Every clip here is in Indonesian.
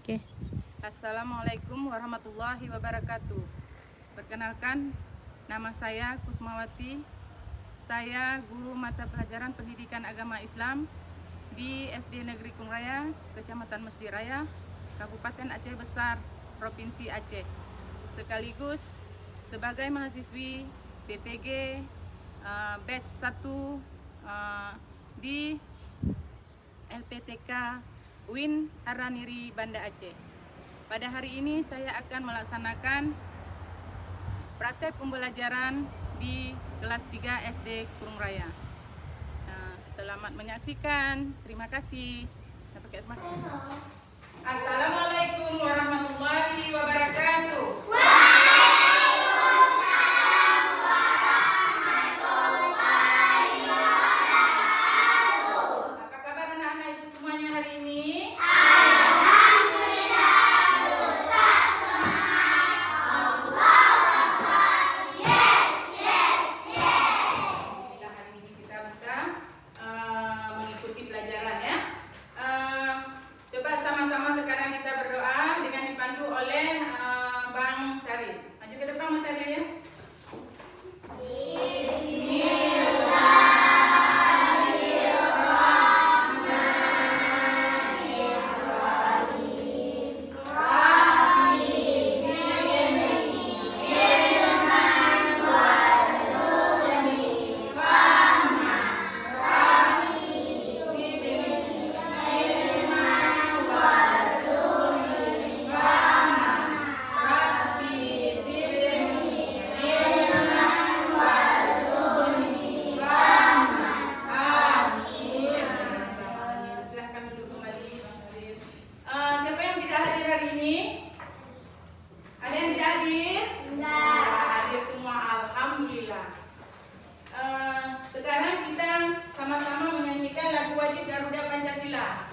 Oke. Assalamualaikum warahmatullahi wabarakatuh. Perkenalkan, nama saya Kusmawati. Saya guru mata pelajaran pendidikan agama Islam di SD Negeri Kungraya, Kecamatan Mesdi Raya, Kabupaten Aceh Besar, Provinsi Aceh. Sekaligus sebagai mahasiswi PPG batch 1 di LPTK UIN Araniri Banda Aceh. Pada hari ini saya akan melaksanakan praktek pembelajaran di kelas 3 SD Kungraya. Selamat menyaksikan. Terima kasih. Assalamualaikum warahmatullahi wabarakatuh. Apa kabar anak-anak ibu semuanya hari ini? Coba sama-sama sekarang kita berdoa dengan dipandu oleh Bang Syarif. Maju ke depan Mas Syarif ya. Siapa yang tidak hadir hari ini? Ada yang tidak hadir? Enggak. Hadir semua, alhamdulillah. Sekarang kita sama-sama menyanyikan lagu wajib Garuda Pancasila.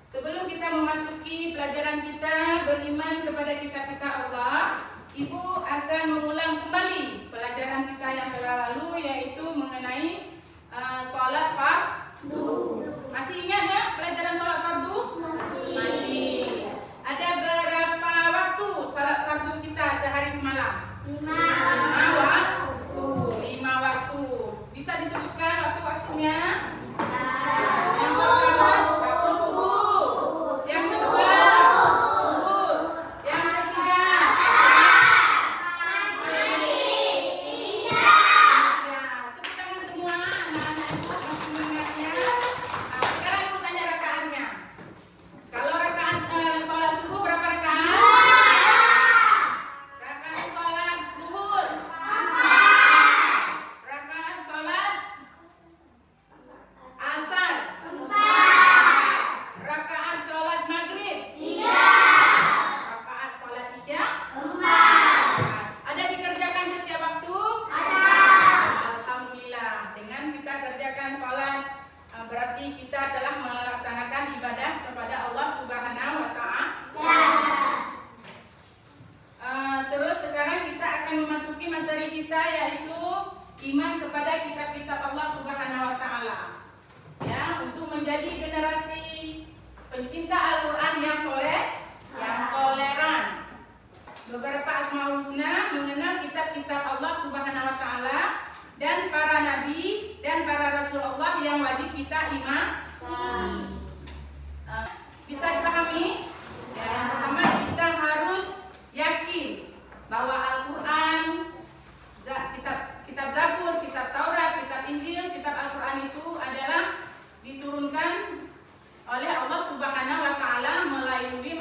Sebelum kita memasuki pelajaran kita beriman kepada kitab-kitab Allah, Ibu akan mengulang kembali pelajaran kita yang telah lalu, yaitu mengenai sholat fardu. Masih ingat ya pelajaran sholat fardu? Masih. Ada berapa waktu sholat fardu kita sehari semalam? 5 waktu. 5 waktu. Bisa disebutkan waktu-waktunya? Yang pertama waktu subuh, yang kedua zuhur, yang ketiga isya. Tepuk tangan semua anak-anak ibu masih mengingatnya. Sekarang ibu tanya rakaatnya. Kalau rakaat sholat subuh berapa rakaat? Rakaat sholat zuhur? Rakaat sholat asar? Rakaat sholat maghrib? Rakaat sholat isya? Ada dikerjakan setiap waktu? Alhamdulillah. Dengan kita kerjakan sholat, berarti kita telah melaksanakan ibadah kepada Allah Subhanahu wa Ta'ala. Terus sekarang kita akan memasuki materi kita, yaitu iman kepada kitab-kitab Allah Subhanahu wa Ta'ala. Ya, untuk menjadi generasi pencinta Al-Quran yang toleran. Beberapa asmaul husna mengenal kitab-kitab Allah Subhanahu wa Ta'ala dan para nabi dan para rasul Allah yang wajib kita imani. Bisa dipahami? Ya, yang pertama kita harus yakin bahwa Al-Quran, kitab Zabur, kitab Taurat, kitab Injil, kitab Al-Quran itu adalah diturunkan oleh Allah Subhanahu wa Ta'ala melalui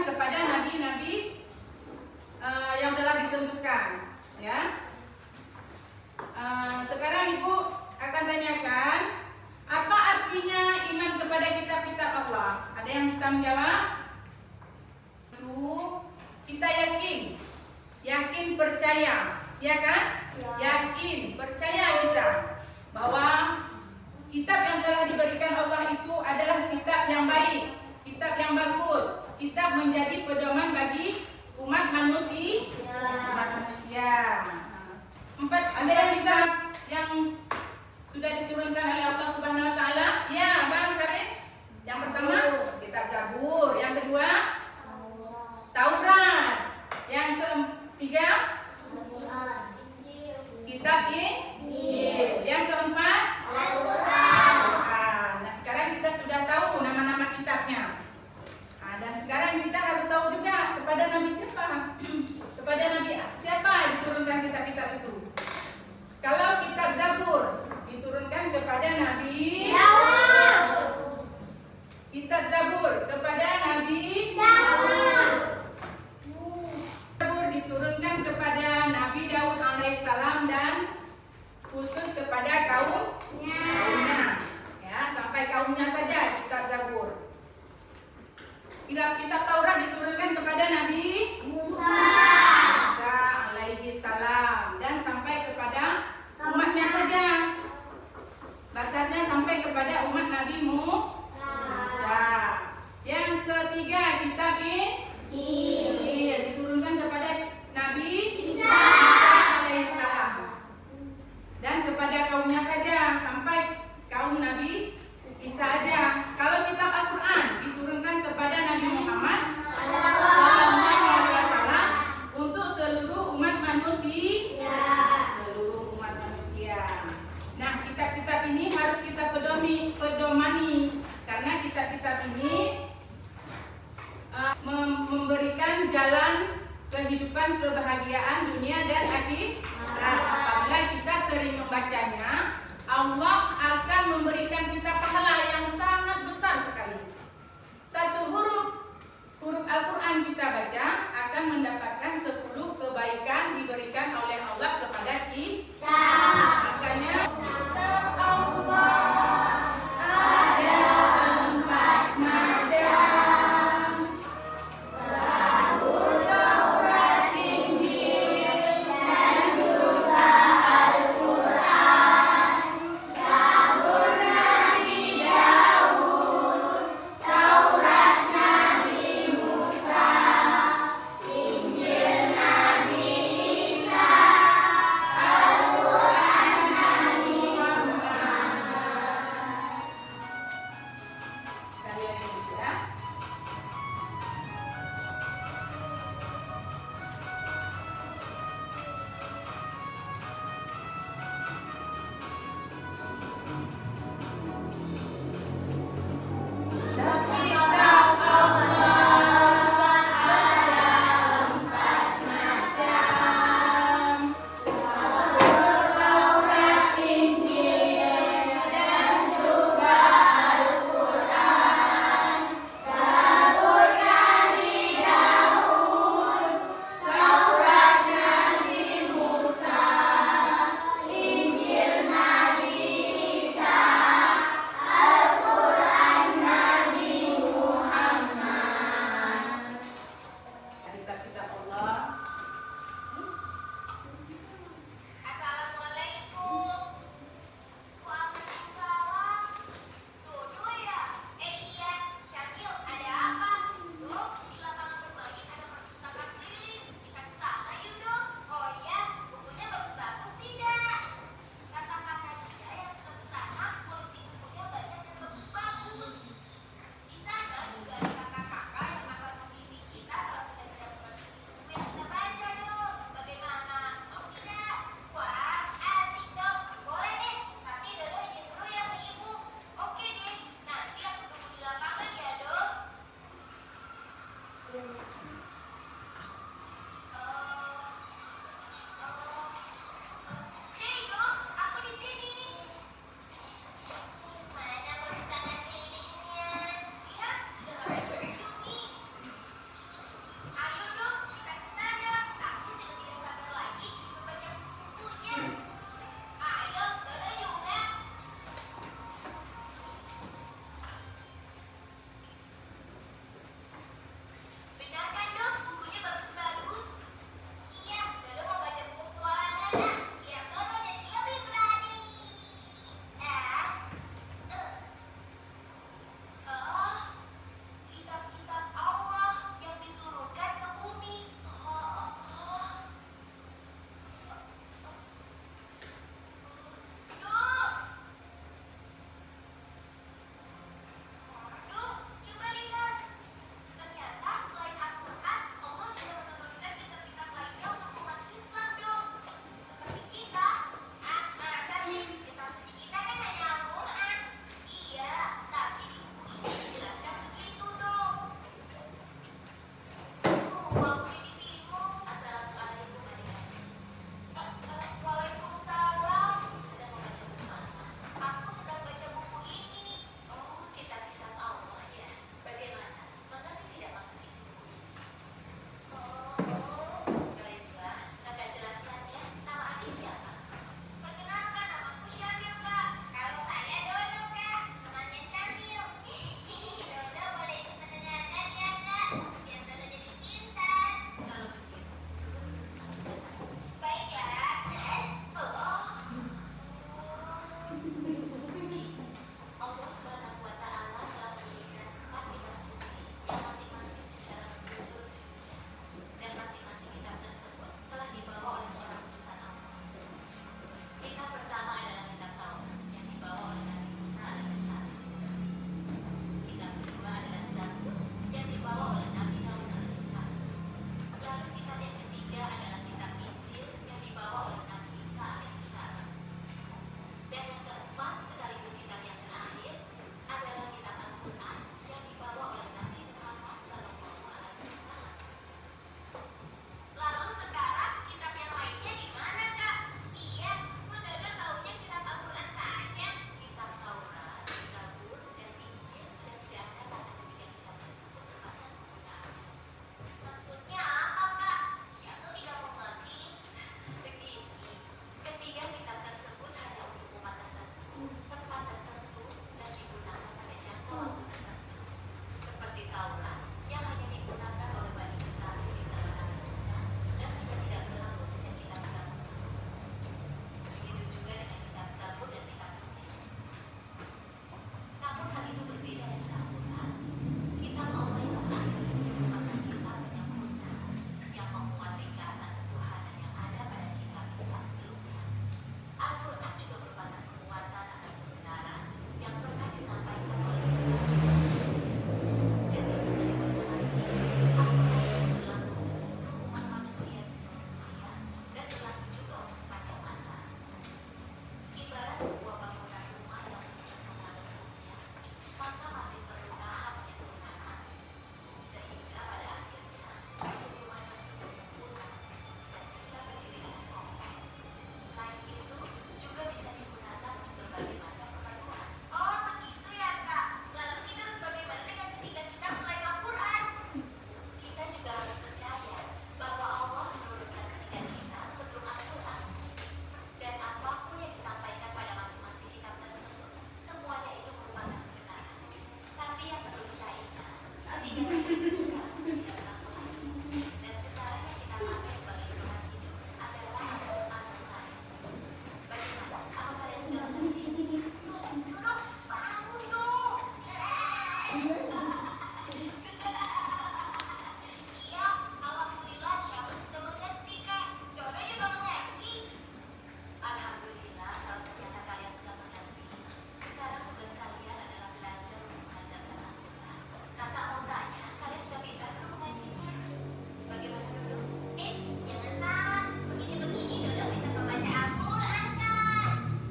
kepada nabi-nabi yang telah ditentukan, ya. Sekarang Ibu akan tanyakan, apa artinya iman kepada kitab-kitab Allah? Ada yang bisa menjawab? Itu kita yakin percaya, ya kan? Yakin percaya kita bahwa kitab yang telah diberikan Allah itu adalah kitab yang baik, kitab yang bagus, kitab menjadi pedoman bagi umat manusia. Empat, ada yang bisa yang sudah diturunkan oleh Allah Subhanahu wa taala? Ya, Bang Syarif. Yang pertama, kitab Zabur. Yang kedua, Taurat. Yang ketiga, kitab Injil. Yang keempat, Al-Quran. Nah, sekarang kita sudah tahu nama-nama kitabnya. Dan sekarang kita harus tahu juga kepada Nabi siapa? Kepada Nabi siapa diturunkan kitab-kitab itu? Kalau kitab Zabur diturunkan kepada Nabi Daud. Kitab Zabur kepada Nabi Daud. Zabur diturunkan kepada Nabi Daud alaihissalam dan khusus kepada kaumnya. Ya, sampai kaumnya saja kitab Zabur. Kitab Taurat diturunkan kepada Nabi Musa alaihi salam dan sampai kepada umatnya saja. Batasnya sampai kepada umat Nabi Musa. Yang ketiga, kitab Injil diturunkan kepada Nabi Isa alaihi salam dan kepada kaumnya saja sampai kaum Nabi Isa aja. Kalau kitab Al-Quran diturunkan kepada Nabi Muhammad SAW untuk seluruh umat manusia. Seluruh umat manusia. Nah, kitab-kitab ini harus kita pedomani karena kitab-kitab ini memberikan jalan kehidupan kebahagiaan dunia dan akhirat. Apabila kita sering membacanya, Allah akan memberikan kita pahala yang sangat besar sekali. Satu huruf Al-Quran kita baca akan mendapatkan 10 kebaikan diberikan oleh Allah kepada kita. Makanya kitab Allah ada 4 macam. Zabur, Taurat, Injil, dan juga Al-Quran.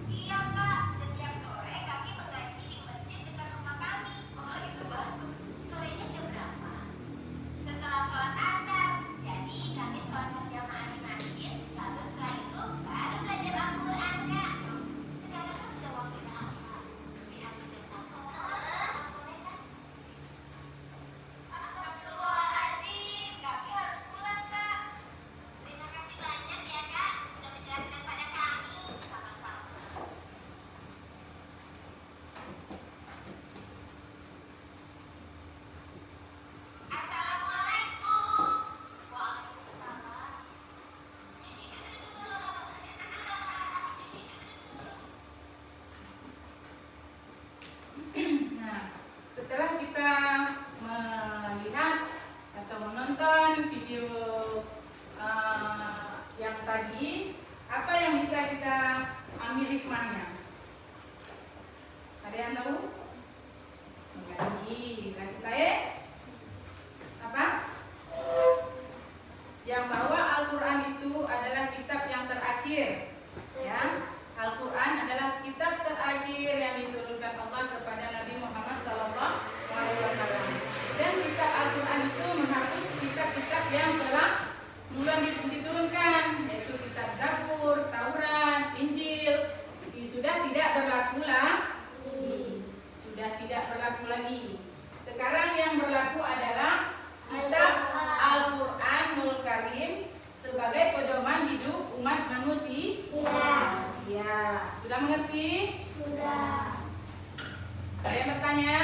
Iya kak, setiap sore kami mengaji di masjid dekat rumah kami. Oh itu bagus. lagi. Sekarang yang berlaku adalah kitab Al-Qur'anul Karim sebagai pedoman hidup umat manusia. Sudah mengerti? Sudah. Ada yang bertanya?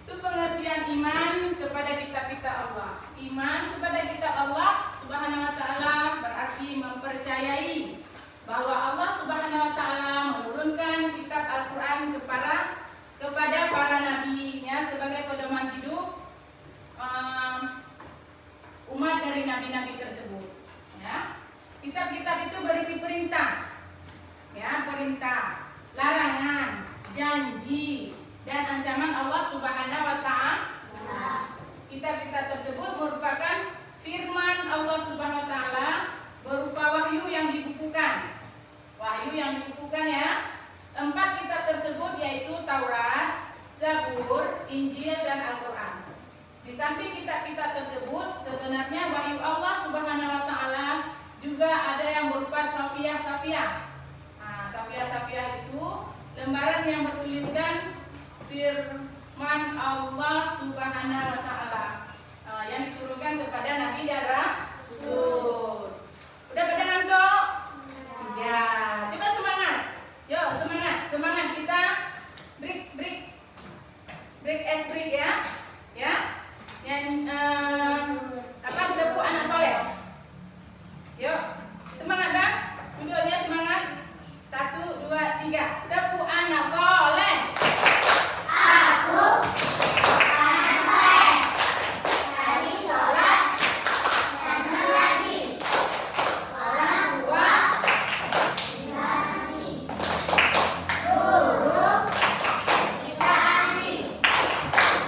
Itu pengertian iman kepada kitab-kitab Allah. Iman kepada kitab Allah Subhanahu wa taala berarti mempercayai bahwa Allah Subhanahu wa taala menurunkan kitab Al-Qur'an kepada para nabi-Nya sebagai pedoman hidup umat dari nabi-nabi tersebut. Ya. Kitab-kitab itu berisi perintah. Ya, perintah, larangan, janji, dan ancaman Allah Subhanahu wa taala. Kitab-kitab tersebut merupakan firman Allah Subhanahu wa taala berupa wahyu yang dibukukan. Wahyu yang dibukukan ya. 4 kitab tersebut yaitu Taurat, Zabur, Injil, dan Al-Qur'an. Di samping kitab-kitab tersebut sebenarnya wahyu Allah Subhanahu wa taala juga ada yang berupa safiah-safiah. Nah, safiah-safiah itu lembaran yang bertuliskan firman Allah Subhanahu wa taala yang diturunkan kepada Nabi dan Rasul. Udah pada ngantuk? Ya, coba semangat. Yuk, semangat kita break ya. Ya. Yang tepuk anak soleh. Yuk, semangat Bang. Duduknya semangat. 1, 2, 3. Tepuk anak soleh. Aku anak soleh. Tadi sholat dan mengaji. Orang tua kita nabi. Guru kita ahli.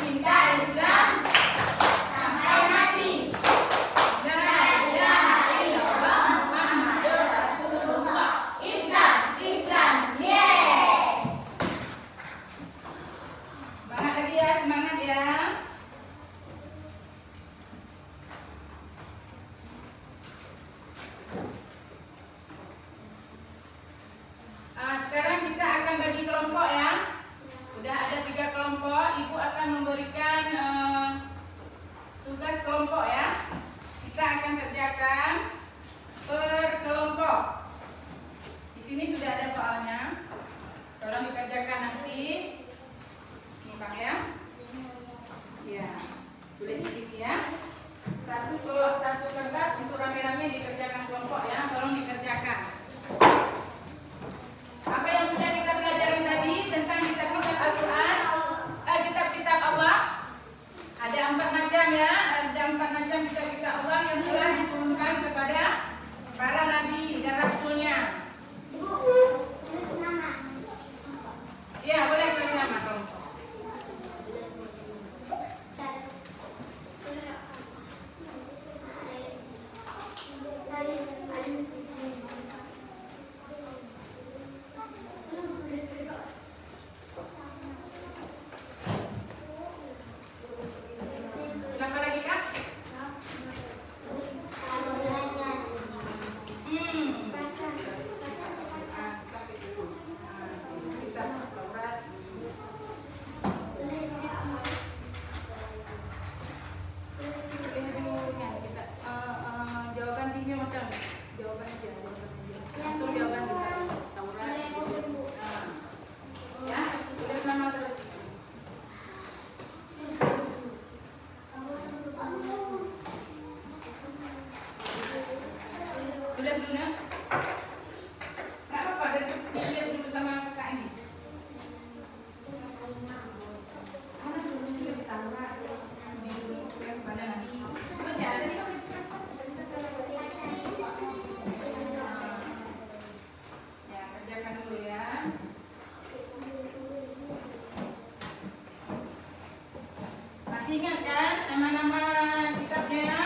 Cinta Islam sampai mati. La ilaha illallah Muhammadur Rasulullah. Islam, yes. Semangat lagi ya, semangat ya. Sekarang kita akan bagi kelompok ya. Udah ada 3 kelompok. Ibu akan memberikan tugas kelompok ya. Kita akan kerjakan per kelompok. Di sini sudah ada soalnya. Tolong dikerjakan nanti. Ini Bang ya. Ya. Tulis di sini ya. Satu kertas untuk rame-rame dikerjakan kelompok ya. Tolong dikerjakan. Apa yang sudah kita pelajari tadi tentang kitab-kitab Al-Qur'an, kitab-kitab Allah. Ada 4 macam ya. Ada 4 macam kitab-kitab Allah yang telah diturunkan kepada para nabi dan rasulnya. Tulis nama. Ya, boleh tulis nama kelompok. Kenapa lagi Kak? Kitab Taurat. Jawaban timnya macam jawaban aja. Langsung jawaban juga. Taurat. Ya, tulis nama terus. Tulis dulu ya. Nggak apa-apa, tulis dulu sama kakak ini. Tulis Taurat. Kepada Nabi. Baca tadi kan. Ya, kerjakan dulu ya. Masih ingat kan nama-nama kitabnya?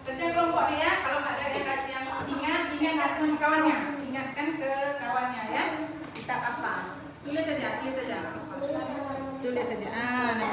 Kerja kelompok ya. Kalau ada yang ingat sama kawannya, ingatkan ke kawannya ya. Kitab apa? Tulis saja. Tulis saja. Tulis saja. Nah,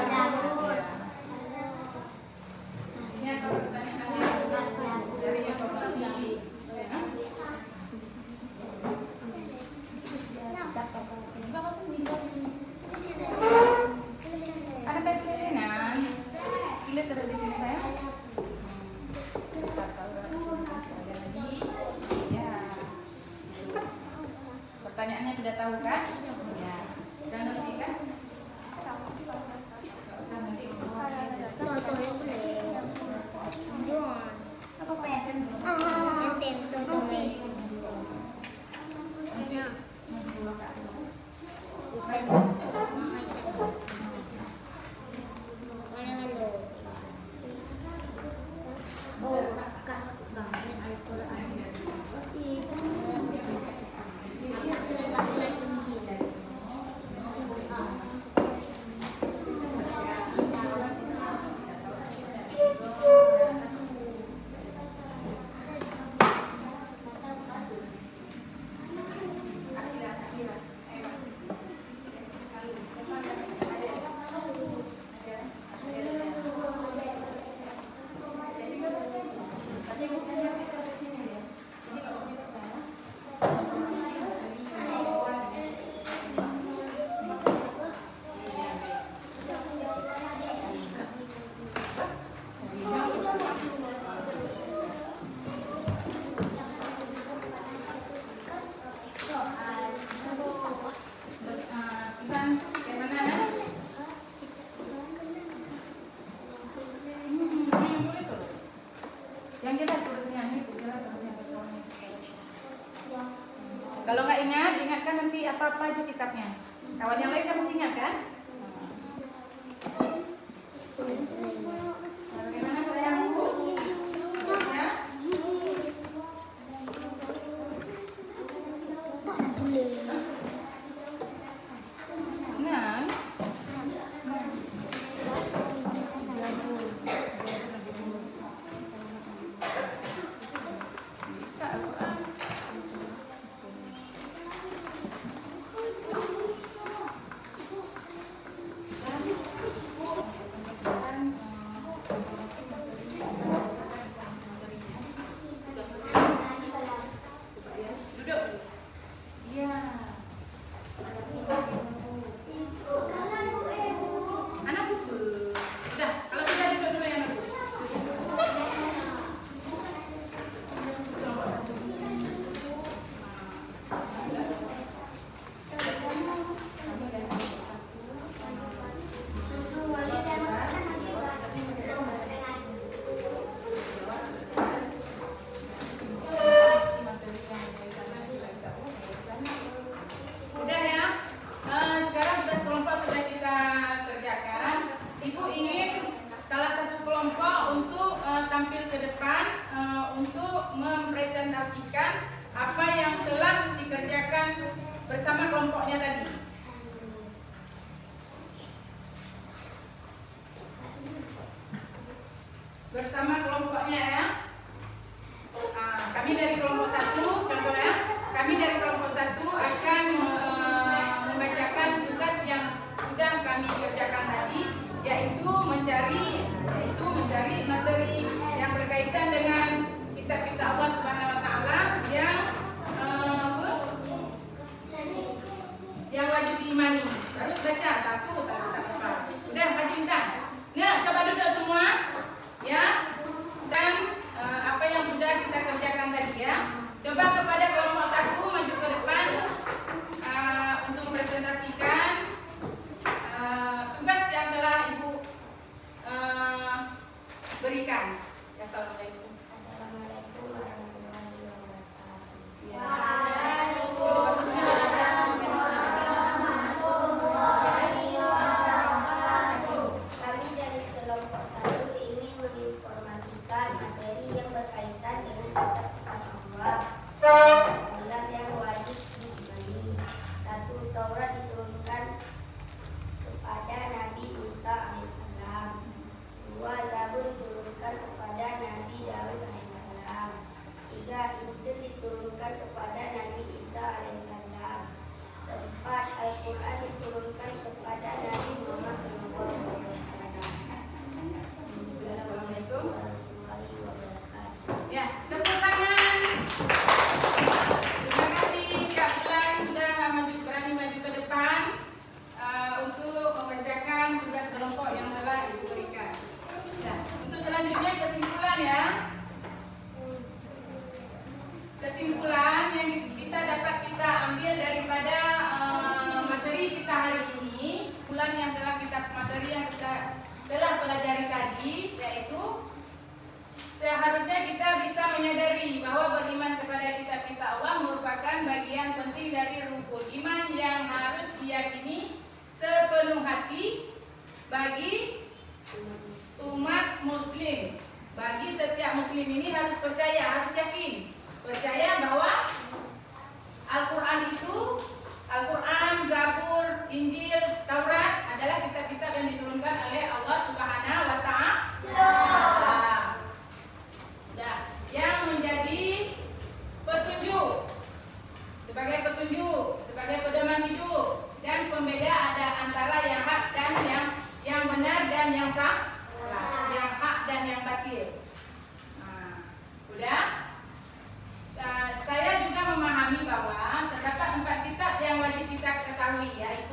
apa aja kitabnya? Kawan yang lain kan masih ingat kan? Bagaimana sayangku? Ya? Nah, bisa Al-Quran. Duduk. Iya. Anak buku. Udah, kalau sudah duduk dulu ya anak buku. Udah ya. Sekarang tugas kelompok sudah kita kerjakan. Ibu ingin salah satu kelompok untuk tampil ke depan untuk mempresentasikan apa yang telah dikerjakan bersama kelompoknya tadi. Bersama kelompoknya ya. Kami dari kelompok 1, contohnya, kami dari kelompok 1 akan membacakan tugas yang sudah kami kerjakan tadi, yaitu mencari materi yang berkaitan dengan kitab-kitab Allah Subhanahu wa taala yang wajib diimani. Baru baca 1 tak apa. Udah wajibkan. Nah, coba duduk semua ya. Dan apa yang sudah kita kerjakan tadi ya. Coba kepada kelompok 1 maju ke depan untuk mempresentasikan tugas yang telah Ibu berikan. Assalamualaikum. Assalamualaikum warahmatullahi wabarakatuh. Kami dari kelompok 1 ingin menginformasikan materi yang berkaitan dengan kitab-kitab Allah yang wajib diimani. 1. Taurat diturunkan kepada Nabi Musa alaihissalam. 2. Zabur diturunkan kepada Nabi Daud alaihissalam. 3. Injil diturunkan kepada Nabi Isa alaihissalam. 4. Al-Quran diturunkan kepada Nabi Muhammad SAW. Assalamualaikum warahmatullahi wabarakatuh. Ya, tepuk tangan. Terima kasih Kak Bulan sudah berani maju ke depan untuk mengerjakan tugas kelompok yang telah Ibu berikan. Nah, untuk selanjutnya kesimpulan ya. Kesimpulan yang bisa dapat kita ambil daripada materi kita hari ini, materi yang kita telah pelajari tadi, yaitu seharusnya kita bisa menyadari bahwa beriman kepada kitab-kitab Allah merupakan bagian penting dari rukun iman yang harus diyakini sepenuh hati bagi umat muslim. Bagi setiap muslim ini harus percaya, harus yakin. Percaya bahwa Al-Quran itu, Al-Quran, Zabur, Injil, Taurat adalah kitab-kitab yang diturunkan oleh Allah Subhanahu wa taala. Yang menjadi petunjuk, sebagai pedoman hidup dan pembeda ada antara yang hak dan yang benar dan yang salah, yang hak dan yang batil. Udah? Saya juga memahami bahwa terdapat 4 kitab yang wajib kita ketahui, yaitu